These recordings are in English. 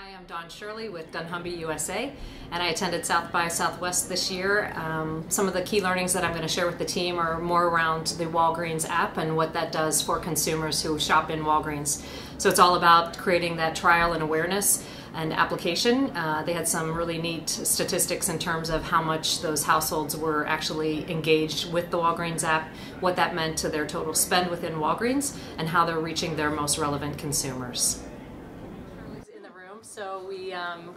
Hi, I'm Shirley with dunnhumby USA, and I attended South by Southwest this year. Some of the key learnings that I'm going to share with the team are more around the Walgreens app and what that does for consumers who shop in Walgreens. So it's all about creating that trial and awareness and application. They had some really neat statistics in terms of how much those households were actually engaged with the Walgreens app, what that meant to their total spend within Walgreens, and how they're reaching their most relevant consumers. So we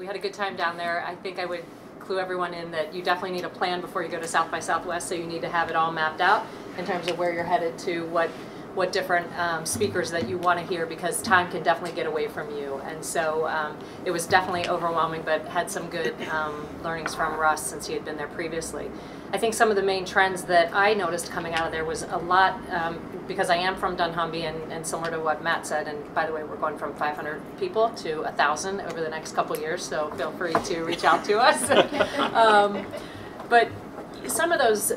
had a good time down there. I think I would clue everyone in that you definitely need a plan before you go to South by Southwest, so you need to have it all mapped out in terms of where you're headed to, what different speakers that you want to hear, because time can definitely get away from you. And so it was definitely overwhelming, but had some good learnings from Russ since he had been there previously. I think some of the main trends that I noticed coming out of there was a lot, because I am from dunnhumby, and similar to what Matt said, and by the way, we're going from 500 people to 1,000 over the next couple years, so feel free to reach out to us. But some of those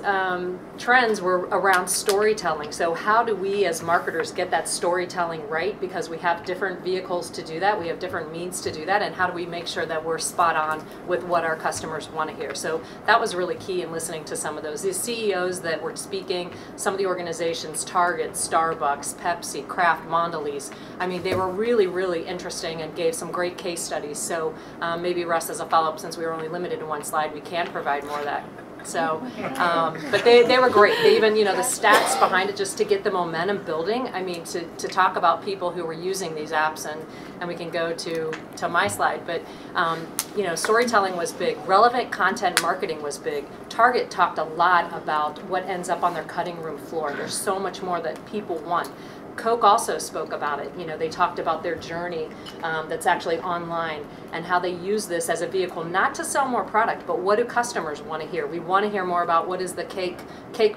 trends were around storytelling. So how do we as marketers get that storytelling right? Because we have different vehicles to do that, we have different means to do that, and how do we make sure that we're spot on with what our customers want to hear? So that was really key in listening to some of those. The CEOs that were speaking, some of the organizations, Target, Starbucks, Pepsi, Kraft, Mondelez, I mean, they were really, really interesting and gave some great case studies. So maybe Russ, as a follow-up, since we were only limited to one slide, we can provide more of that. So, but they were great. They even, the stats behind it, just to get the momentum building. I mean, to talk about people who were using these apps, and we can go to my slide, but, storytelling was big. Relevant content marketing was big. Target talked a lot about what ends up on their cutting room floor. There's so much more that people want. Coke also spoke about it. They talked about their journey that's actually online, and how they use this as a vehicle not to sell more product, but what do customers want to hear? We want to hear more about what is the cake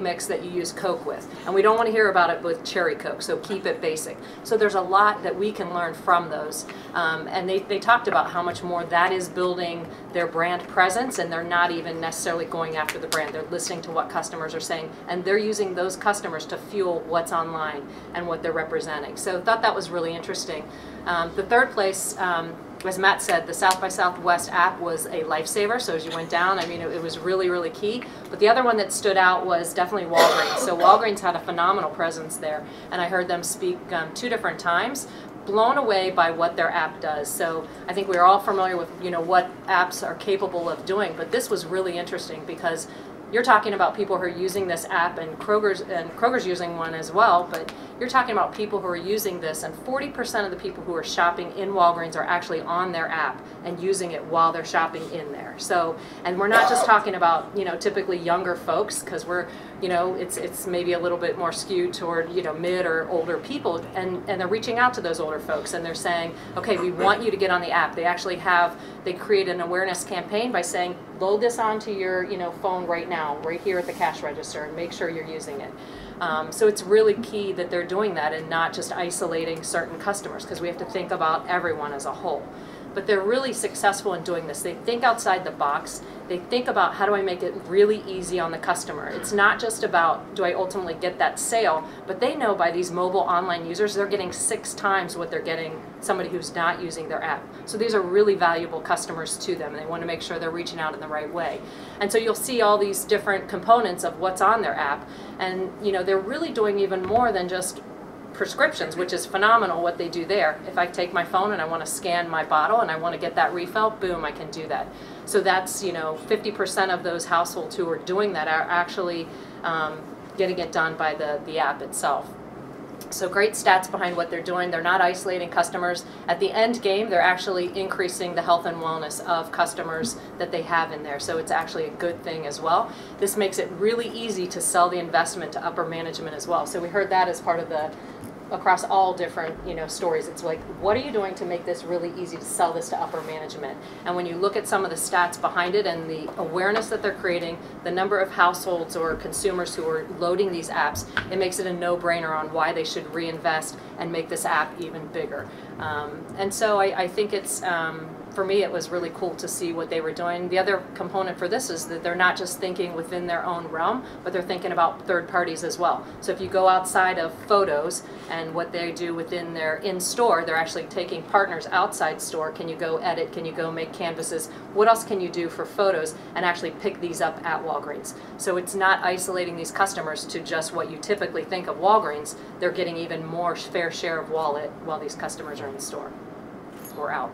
mix that you use Coke with, and we don't want to hear about it with cherry Coke, so keep it basic. So there's a lot that we can learn from those, and they talked about how much more that is building their brand presence, and they're not even necessarily going after the brand. They're listening to what customers are saying, and they're using those customers to fuel what's online and what they're representing. So I thought that was really interesting. The third place, as Matt said, the South by Southwest app was a lifesaver. So as you went down, I mean, it was really, really key. But the other one that stood out was definitely Walgreens. So Walgreens had a phenomenal presence there, and I heard them speak 2 different times. Blown away by what their app does. So I think we're all familiar with what apps are capable of doing, but this was really interesting because you're talking about people who are using this app, and Kroger's using one as well, but you're talking about people who are using this, and 40% of the people who are shopping in Walgreens are actually on their app and using it while they're shopping in there. So, and we're not just talking about, typically younger folks, because we're, it's maybe a little bit more skewed toward, mid or older people, and they're reaching out to those older folks, and they're saying, okay, we want you to get on the app. They actually they create an awareness campaign by saying, load this onto your, phone right now, right here at the cash register, and make sure you're using it. So it's really key that they're doing that and not just isolating certain customers, because we have to think about everyone as a whole. But they're really successful in doing this. They think outside the box. They think about, how do I make it really easy on the customer? It's not just about, do I ultimately get that sale, but they know by these mobile online users, they're getting 6 times what they're getting somebody who's not using their app. So these are really valuable customers to them, and they want to make sure they're reaching out in the right way. And so you'll see all these different components of what's on their app, and they're really doing even more than just prescriptions, which is phenomenal what they do there. If I take my phone and I want to scan my bottle and I want to get that refill, boom, I can do that. So that's 50% of those households who are doing that are actually getting it done by the app itself. So great stats behind what they're doing. They're not isolating customers. At the end game, they're actually increasing the health and wellness of customers that they have in there. So it's actually a good thing as well. This makes it really easy to sell the investment to upper management as well. So we heard that as part of across all different stories. It's like, what are you doing to make this really easy to sell this to upper management? And when you look at some of the stats behind it and the awareness that they're creating, the number of households or consumers who are loading these apps, it makes it a no-brainer on why they should reinvest and make this app even bigger. And so I think it's for me, it was really cool to see what they were doing. The other component for this is that they're not just thinking within their own realm, but they're thinking about third parties as well. So if you go outside of photos and what they do within their in-store, they're actually taking partners outside store. Can you go edit? Can you go make canvases? What else can you do for photos and actually pick these up at Walgreens? So it's not isolating these customers to just what you typically think of Walgreens. They're getting even more fair share of wallet while these customers are in store or out.